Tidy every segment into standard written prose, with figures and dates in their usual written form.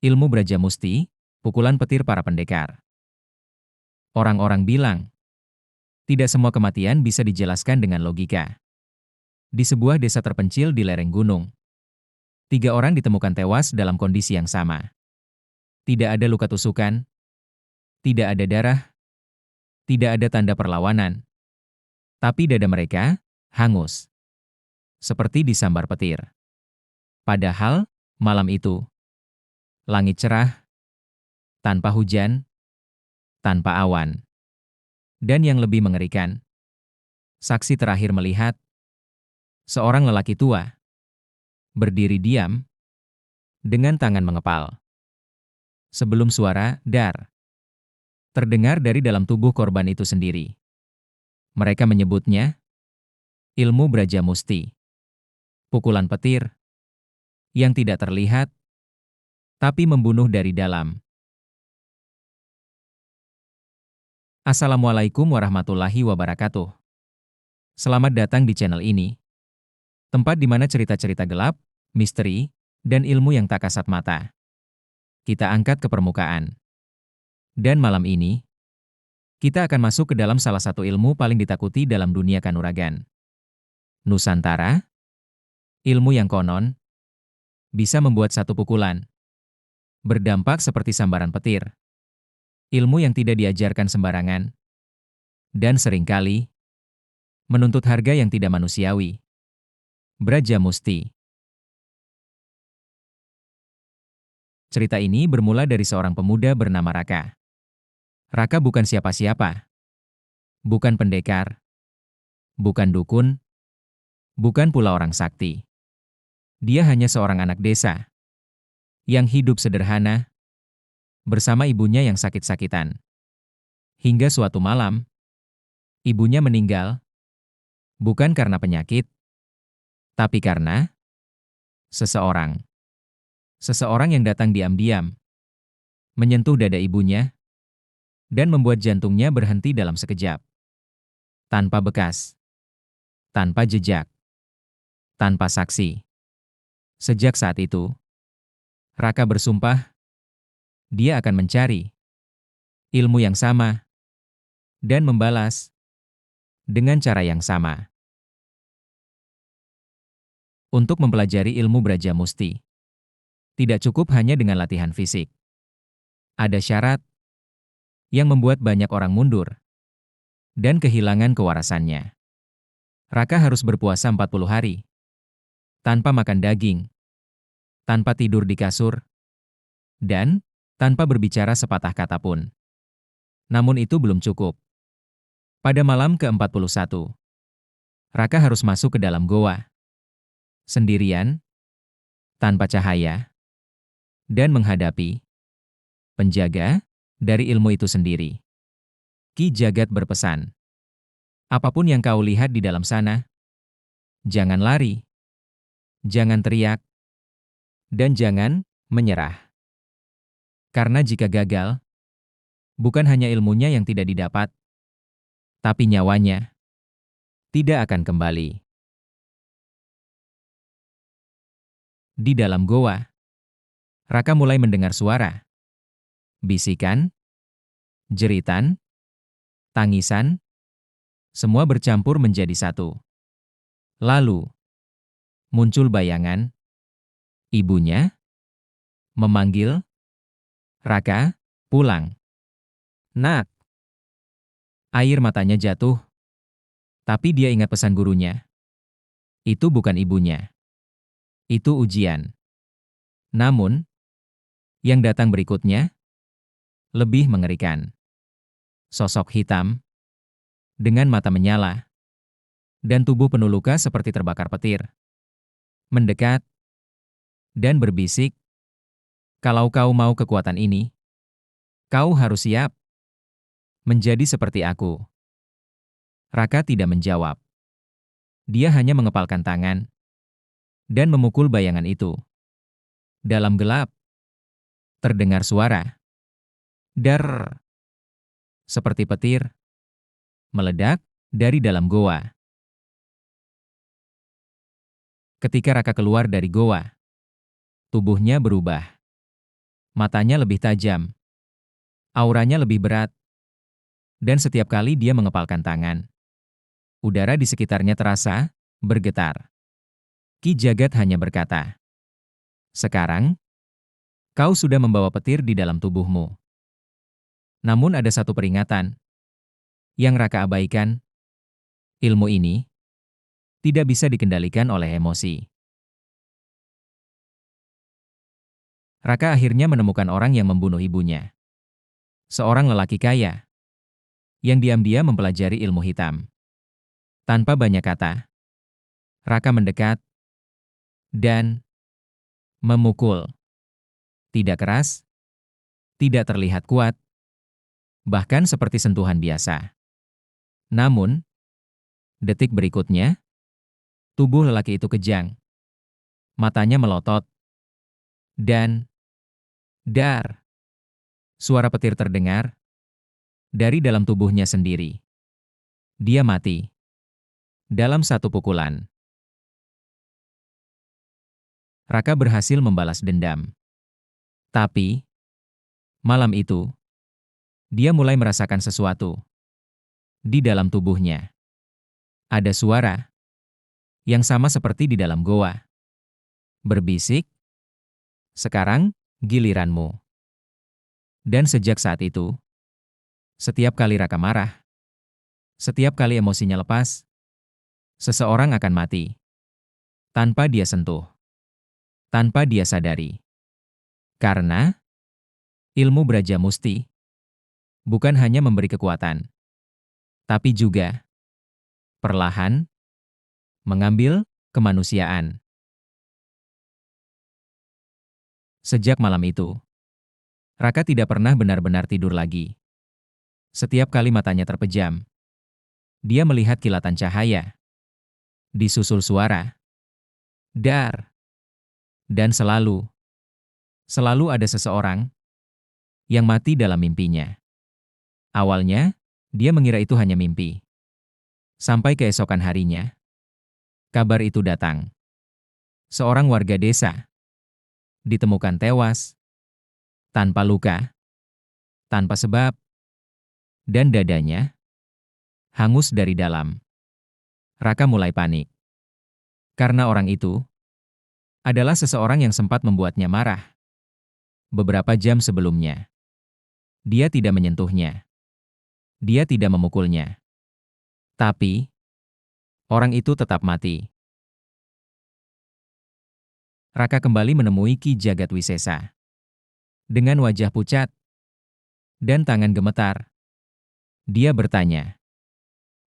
Ilmu Brajamusti, pukulan petir para pendekar. Orang-orang bilang, tidak semua kematian bisa dijelaskan dengan logika. Di sebuah desa terpencil di lereng gunung, 3 orang ditemukan tewas dalam kondisi yang sama. Tidak ada luka tusukan, tidak ada darah, tidak ada tanda perlawanan. Tapi dada mereka hangus, seperti disambar petir. Padahal, malam itu, langit cerah, tanpa hujan, tanpa awan. Dan yang lebih mengerikan, saksi terakhir melihat seorang lelaki tua berdiri diam dengan tangan mengepal. Sebelum suara "dar" terdengar dari dalam tubuh korban itu sendiri. Mereka menyebutnya ilmu Brajamusti, pukulan petir yang tidak terlihat tapi membunuh dari dalam. Assalamualaikum warahmatullahi wabarakatuh. Selamat datang di channel ini, tempat di mana cerita-cerita gelap, misteri, dan ilmu yang tak kasat mata kita angkat ke permukaan. Dan malam ini, kita akan masuk ke dalam salah satu ilmu paling ditakuti dalam dunia kanuragan. Nusantara, ilmu yang konon bisa membuat satu pukulan berdampak seperti sambaran petir. Ilmu yang tidak diajarkan sembarangan dan seringkali menuntut harga yang tidak manusiawi. Brajamusti. Cerita ini bermula dari seorang pemuda bernama Raka. Raka bukan siapa-siapa. Bukan pendekar. Bukan dukun. Bukan pula orang sakti. Dia hanya seorang anak desa yang hidup sederhana bersama ibunya yang sakit-sakitan. Hingga suatu malam, ibunya meninggal bukan karena penyakit, tapi karena seseorang. Seseorang yang datang diam-diam, menyentuh dada ibunya, dan membuat jantungnya berhenti dalam sekejap. Tanpa bekas, tanpa jejak, tanpa saksi. Sejak saat itu, Raka bersumpah, dia akan mencari ilmu yang sama dan membalas dengan cara yang sama. Untuk mempelajari ilmu Brajamusti, tidak cukup hanya dengan latihan fisik. Ada syarat yang membuat banyak orang mundur dan kehilangan kewarasannya. Raka harus berpuasa 40 hari, tanpa makan daging, tanpa tidur di kasur, dan tanpa berbicara sepatah kata pun. Namun itu belum cukup. Pada malam ke-41, Raka harus masuk ke dalam goa, sendirian, tanpa cahaya, dan menghadapi penjaga dari ilmu itu sendiri. Ki Jagat berpesan, apapun yang kau lihat di dalam sana, jangan lari, jangan teriak, dan jangan menyerah. Karena jika gagal, bukan hanya ilmunya yang tidak didapat, tapi nyawanya tidak akan kembali. Di dalam goa, Raka mulai mendengar suara, bisikan, jeritan, tangisan, semua bercampur menjadi satu. Lalu, muncul bayangan, ibunya memanggil, Raka, pulang. Nak. Air matanya jatuh, tapi dia ingat pesan gurunya. Itu bukan ibunya. Itu ujian. Namun, yang datang berikutnya lebih mengerikan. Sosok hitam, dengan mata menyala, dan tubuh penuh luka seperti terbakar petir. Mendekat, dan berbisik, kalau kau mau kekuatan ini, kau harus siap menjadi seperti aku. Raka tidak menjawab. Dia hanya mengepalkan tangan dan memukul bayangan itu. Dalam gelap, terdengar suara dar, seperti petir, meledak dari dalam goa. Ketika Raka keluar dari goa, tubuhnya berubah. Matanya lebih tajam, auranya lebih berat, dan setiap kali dia mengepalkan tangan, udara di sekitarnya terasa bergetar. Ki Jagat hanya berkata, "Sekarang, kau sudah membawa petir di dalam tubuhmu. Namun ada satu peringatan yang Raka abaikan, ilmu ini tidak bisa dikendalikan oleh emosi." Raka akhirnya menemukan orang yang membunuh ibunya. Seorang lelaki kaya yang diam-diam mempelajari ilmu hitam. Tanpa banyak kata, Raka mendekat dan memukul. Tidak keras, tidak terlihat kuat, bahkan seperti sentuhan biasa. Namun, detik berikutnya, tubuh lelaki itu kejang. Matanya melotot, dan dar. Suara petir terdengar dari dalam tubuhnya sendiri. Dia mati dalam satu pukulan. Raka berhasil membalas dendam. Tapi, malam itu, dia mulai merasakan sesuatu di dalam tubuhnya. Ada suara yang sama seperti di dalam goa. Berbisik, "Sekarang, giliranmu." Dan sejak saat itu, setiap kali Raka marah, setiap kali emosinya lepas, seseorang akan mati. Tanpa dia sentuh, tanpa dia sadari. Karena, ilmu Braja Musti bukan hanya memberi kekuatan, tapi juga perlahan mengambil kemanusiaan. Sejak malam itu, Raka tidak pernah benar-benar tidur lagi. Setiap kali matanya terpejam, dia melihat kilatan cahaya, disusul suara, dar, dan selalu ada seseorang yang mati dalam mimpinya. Awalnya, dia mengira itu hanya mimpi. Sampai keesokan harinya, kabar itu datang. Seorang warga desa ditemukan tewas, tanpa luka, tanpa sebab, dan dadanya hangus dari dalam. Raka mulai panik. Karena orang itu adalah seseorang yang sempat membuatnya marah. Beberapa jam sebelumnya, dia tidak menyentuhnya. Dia tidak memukulnya. Tapi, orang itu tetap mati. Raka kembali menemui Ki Jagat Wisesa. Dengan wajah pucat dan tangan gemetar, dia bertanya,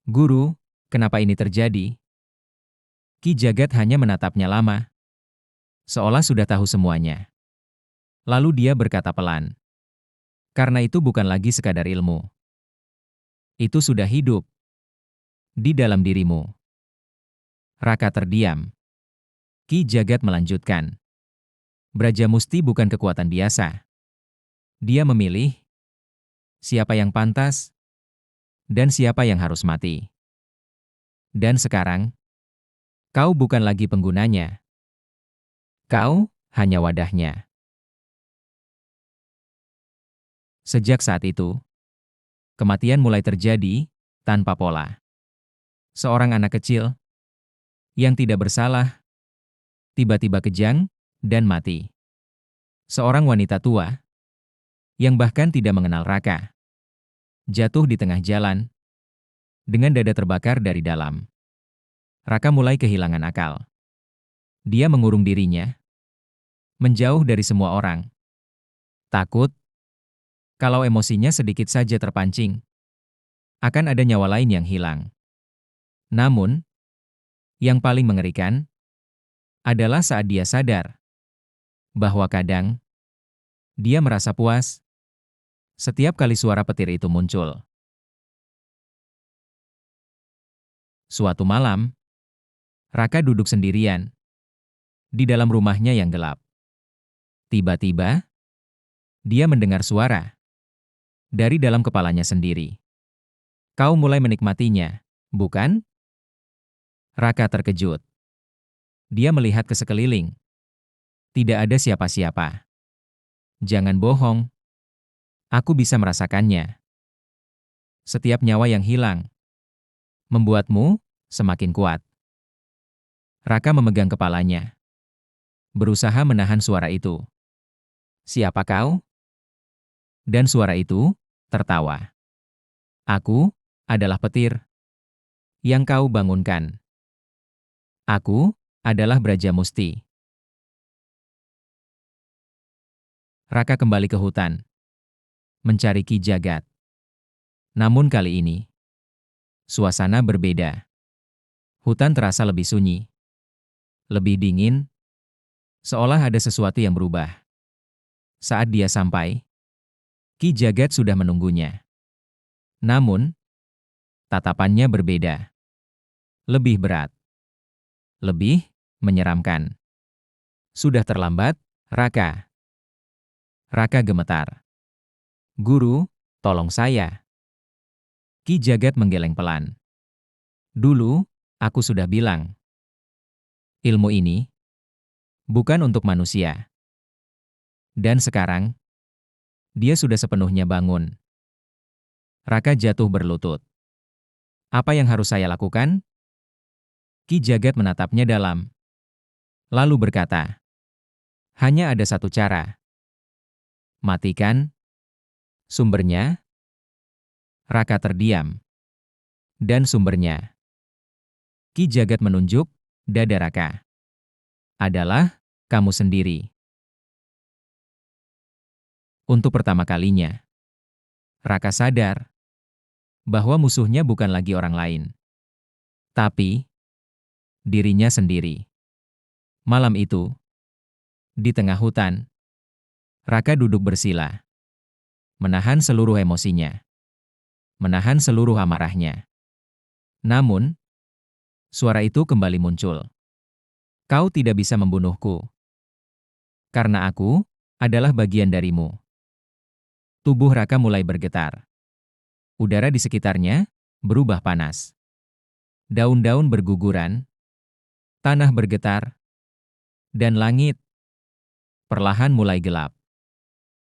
"Guru, kenapa ini terjadi?" Ki Jagat hanya menatapnya lama, seolah sudah tahu semuanya. Lalu dia berkata pelan, "Karena itu bukan lagi sekadar ilmu. Itu sudah hidup di dalam dirimu." Raka terdiam. Ki Jagat melanjutkan, "Braja Musti bukan kekuatan biasa. Dia memilih siapa yang pantas dan siapa yang harus mati. Dan sekarang, kau bukan lagi penggunanya. Kau hanya wadahnya." Sejak saat itu, kematian mulai terjadi tanpa pola. Seorang anak kecil yang tidak bersalah tiba-tiba kejang dan mati. Seorang wanita tua yang bahkan tidak mengenal Raka jatuh di tengah jalan dengan dada terbakar dari dalam. Raka mulai kehilangan akal. Dia mengurung dirinya, menjauh dari semua orang. Takut kalau emosinya sedikit saja terpancing, akan ada nyawa lain yang hilang. Namun, yang paling mengerikan adalah saat dia sadar bahwa kadang dia merasa puas setiap kali suara petir itu muncul. Suatu malam, Raka duduk sendirian di dalam rumahnya yang gelap. Tiba-tiba, dia mendengar suara dari dalam kepalanya sendiri. "Kau mulai menikmatinya, bukan?" Raka terkejut. Dia melihat ke sekeliling. Tidak ada siapa-siapa. Jangan bohong, aku bisa merasakannya. Setiap nyawa yang hilang membuatmu semakin kuat. Raka memegang kepalanya, berusaha menahan suara itu. Siapa kau? Dan suara itu tertawa. Aku adalah petir yang kau bangunkan. Aku adalah Brajamusti. Raka kembali ke hutan, mencari Ki Jagat. Namun kali ini, suasana berbeda. Hutan terasa lebih sunyi, lebih dingin, seolah ada sesuatu yang berubah. Saat dia sampai, Ki Jagat sudah menunggunya. Namun, tatapannya berbeda. Lebih berat. Lebih menyeramkan. Sudah terlambat, Raka. Raka gemetar. Guru, tolong saya. Ki Jagat menggeleng pelan. Dulu, aku sudah bilang. Ilmu ini bukan untuk manusia. Dan sekarang, dia sudah sepenuhnya bangun. Raka jatuh berlutut. Apa yang harus saya lakukan? Ki Jagat menatapnya dalam. Lalu berkata, hanya ada satu cara. Matikan sumbernya. Raka terdiam. Dan sumbernya. Ki Jagat menunjuk dada Raka. Adalah kamu sendiri. Untuk pertama kalinya, Raka sadar bahwa musuhnya bukan lagi orang lain, tapi dirinya sendiri. Malam itu, di tengah hutan, Raka duduk bersila, menahan seluruh emosinya, menahan seluruh amarahnya. Namun, suara itu kembali muncul. Kau tidak bisa membunuhku, karena aku adalah bagian darimu. Tubuh Raka mulai bergetar. Udara di sekitarnya berubah panas. Daun-daun berguguran, tanah bergetar, dan langit perlahan mulai gelap.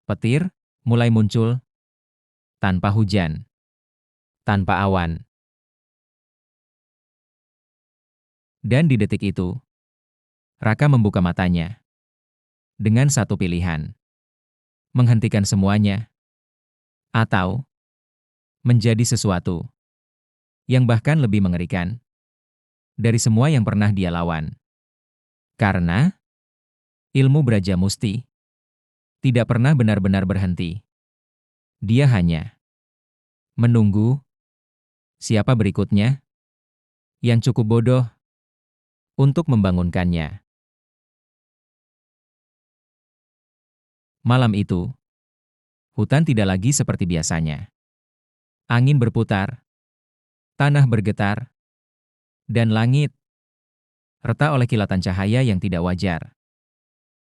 Petir mulai muncul tanpa hujan, tanpa awan. Dan di detik itu, Raka membuka matanya dengan satu pilihan. Menghentikan semuanya, atau menjadi sesuatu yang bahkan lebih mengerikan dari semua yang pernah dia lawan. Karena ilmu Brajamusti tidak pernah benar-benar berhenti. Dia hanya menunggu siapa berikutnya yang cukup bodoh untuk membangunkannya. Malam itu, hutan tidak lagi seperti biasanya. Angin berputar, tanah bergetar, dan langit retak oleh kilatan cahaya yang tidak wajar.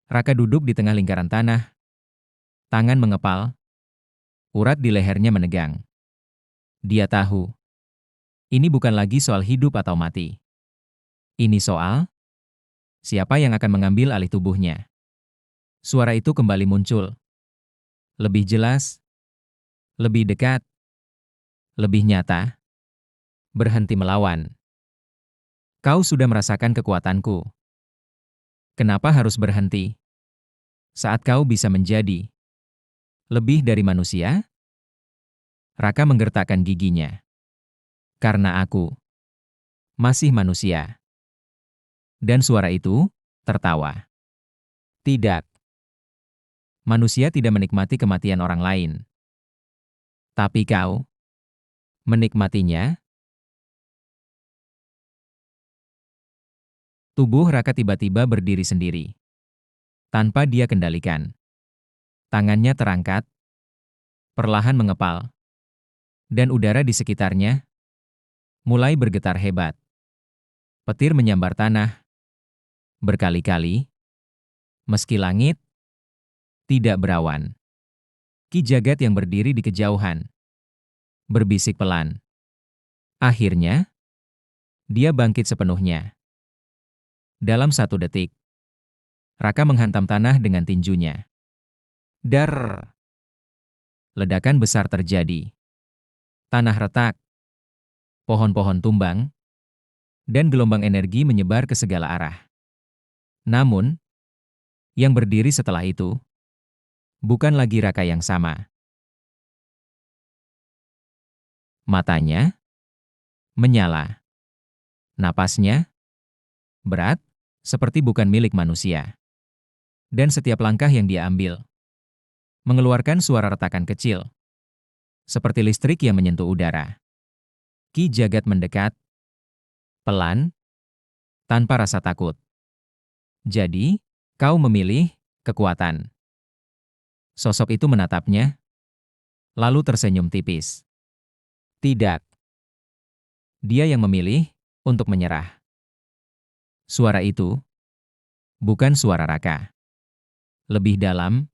Raka duduk di tengah lingkaran tanah, tangan mengepal, urat di lehernya menegang. Dia tahu, ini bukan lagi soal hidup atau mati. Ini soal siapa yang akan mengambil alih tubuhnya. Suara itu kembali muncul. Lebih jelas, lebih dekat, lebih nyata. Berhenti melawan. Kau sudah merasakan kekuatanku. Kenapa harus berhenti? Saat kau bisa menjadi lebih dari manusia? Raka menggertakkan giginya. Karena aku masih manusia. Dan suara itu tertawa. Tidak. Manusia tidak menikmati kematian orang lain. Tapi kau menikmatinya. Tubuh Raka tiba-tiba berdiri sendiri. Tanpa dia kendalikan. Tangannya terangkat, perlahan mengepal. Dan udara di sekitarnya mulai bergetar hebat. Petir menyambar tanah berkali-kali, meski langit tidak berawan. Ki Jagat yang berdiri di kejauhan berbisik pelan. Akhirnya, dia bangkit sepenuhnya. Dalam 1 detik, Raka menghantam tanah dengan tinjunya. Dar! Ledakan besar terjadi. Tanah retak, pohon-pohon tumbang, dan gelombang energi menyebar ke segala arah. Namun, yang berdiri setelah itu bukan lagi Raka yang sama. Matanya menyala, napasnya berat, seperti bukan milik manusia. Dan setiap langkah yang dia ambil mengeluarkan suara retakan kecil, seperti listrik yang menyentuh udara. Ki Jagat mendekat, pelan, tanpa rasa takut. Jadi, kau memilih kekuatan. Sosok itu menatapnya, lalu tersenyum tipis. Tidak. Dia yang memilih untuk menyerah. Suara itu bukan suara Raka. Lebih dalam,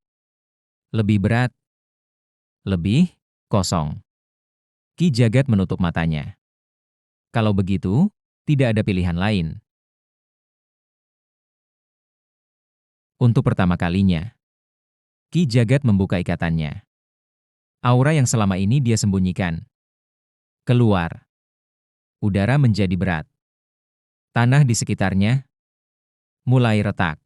lebih berat, lebih kosong. Ki Jagat menutup matanya. Kalau begitu, tidak ada pilihan lain. Untuk pertama kalinya, Ki Jagat membuka ikatannya. Aura yang selama ini dia sembunyikan keluar. Udara menjadi berat. Tanah di sekitarnya mulai retak.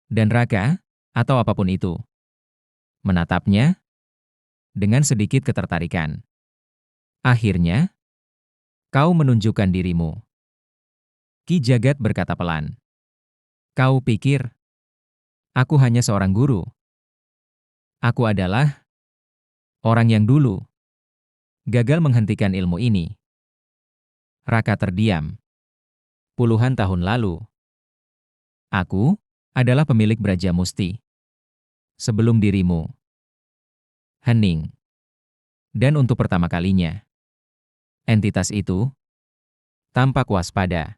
Dan Raka, atau apapun itu, menatapnya dengan sedikit ketertarikan. Akhirnya, kau menunjukkan dirimu. Ki Jagat berkata pelan. Kau pikir, aku hanya seorang guru. Aku adalah orang yang dulu gagal menghentikan ilmu ini. Raka terdiam. Puluhan tahun lalu, aku adalah pemilik Braja Musti. Sebelum dirimu. Hening. Dan untuk pertama kalinya, entitas itu tampak waspada.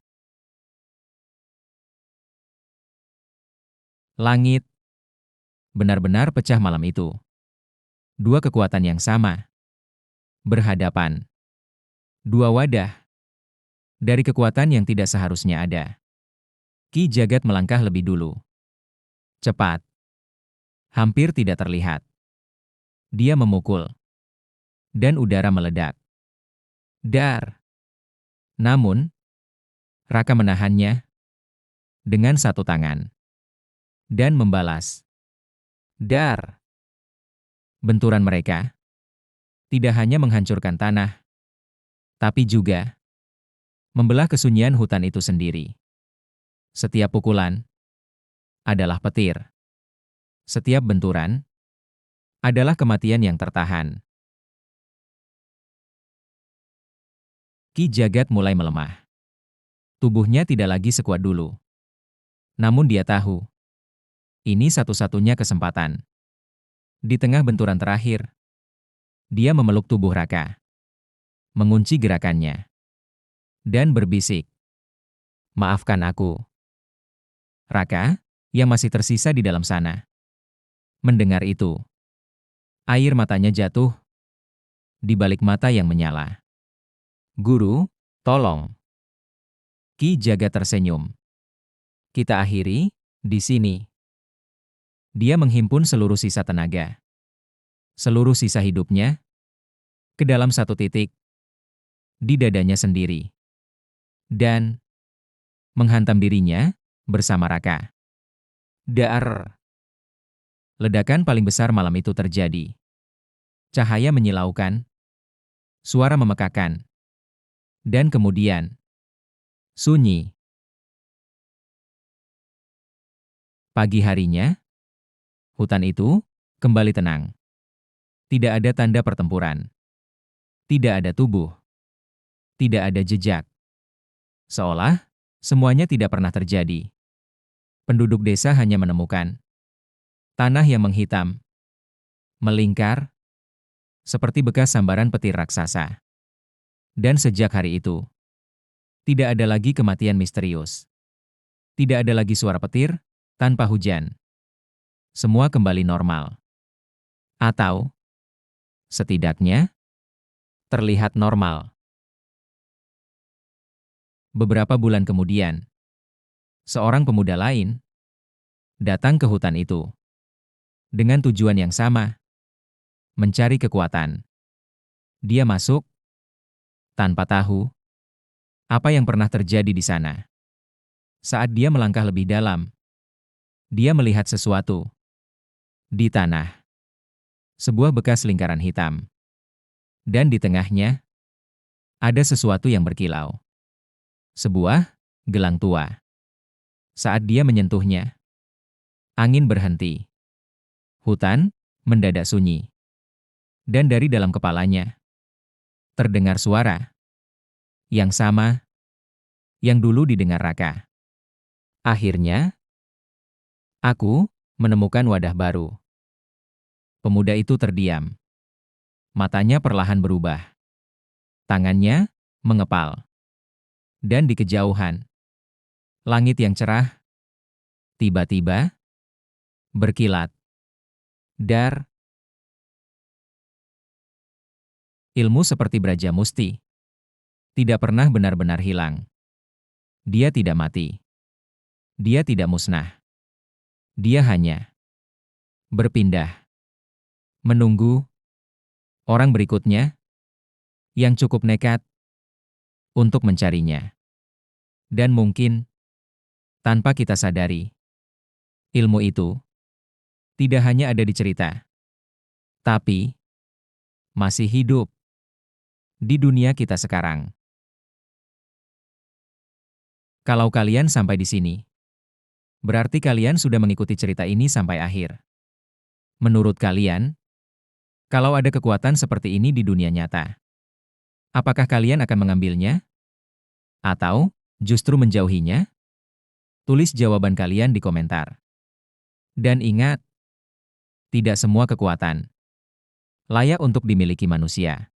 Langit benar-benar pecah malam itu. Dua kekuatan yang sama berhadapan. Dua wadah dari kekuatan yang tidak seharusnya ada. Ki Jagat melangkah lebih dulu. Cepat. Hampir tidak terlihat. Dia memukul. Dan udara meledak. Dar. Namun, Raka menahannya dengan satu tangan. Dan membalas. Dar. Benturan mereka tidak hanya menghancurkan tanah, tapi juga membelah kesunyian hutan itu sendiri. Setiap pukulan adalah petir. Setiap benturan adalah kematian yang tertahan. Ki Jagat mulai melemah. Tubuhnya tidak lagi sekuat dulu. Namun dia tahu, ini satu-satunya kesempatan. Di tengah benturan terakhir, dia memeluk tubuh Raka, mengunci gerakannya, dan berbisik, "Maafkan aku." Raka, yang masih tersisa di dalam sana, mendengar itu. Air matanya jatuh di balik mata yang menyala. "Guru, tolong." Ki Jagat tersenyum. "Kita akhiri di sini." Dia menghimpun seluruh sisa tenaga, seluruh sisa hidupnya, ke dalam satu titik, di dadanya sendiri. Dan menghantam dirinya bersama Raka. Dar! Ledakan paling besar malam itu terjadi. Cahaya menyilaukan, suara memekakan, dan kemudian sunyi. Pagi harinya, hutan itu kembali tenang. Tidak ada tanda pertempuran. Tidak ada tubuh. Tidak ada jejak. Seolah semuanya tidak pernah terjadi. Penduduk desa hanya menemukan tanah yang menghitam, melingkar, seperti bekas sambaran petir raksasa. Dan sejak hari itu, tidak ada lagi kematian misterius. Tidak ada lagi suara petir tanpa hujan. Semua kembali normal. Atau, setidaknya, terlihat normal. Beberapa bulan kemudian, seorang pemuda lain datang ke hutan itu. dengan tujuan yang sama, mencari kekuatan. Dia masuk tanpa tahu apa yang pernah terjadi di sana. Saat dia melangkah lebih dalam, dia melihat sesuatu di tanah, sebuah bekas lingkaran hitam, dan di tengahnya ada sesuatu yang berkilau. Sebuah gelang tua. Saat dia menyentuhnya, angin berhenti. Hutan mendadak sunyi. Dan dari dalam kepalanya, terdengar suara yang sama yang dulu didengar Raka. Akhirnya, aku menemukan wadah baru. Pemuda itu terdiam. Matanya perlahan berubah. Tangannya mengepal. Dan di kejauhan, langit yang cerah tiba-tiba berkilat. Dar, ilmu seperti Braja Musti tidak pernah benar-benar hilang. Dia tidak mati. Dia tidak musnah. Dia hanya berpindah, menunggu orang berikutnya yang cukup nekat untuk mencarinya. Dan mungkin, tanpa kita sadari, ilmu itu tidak hanya ada di cerita, tapi masih hidup di dunia kita sekarang. Kalau kalian sampai di sini, berarti kalian sudah mengikuti cerita ini sampai akhir. Menurut kalian, kalau ada kekuatan seperti ini di dunia nyata, apakah kalian akan mengambilnya? Atau justru menjauhinya? Tulis jawaban kalian di komentar. Dan ingat, tidak semua kekuatan layak untuk dimiliki manusia.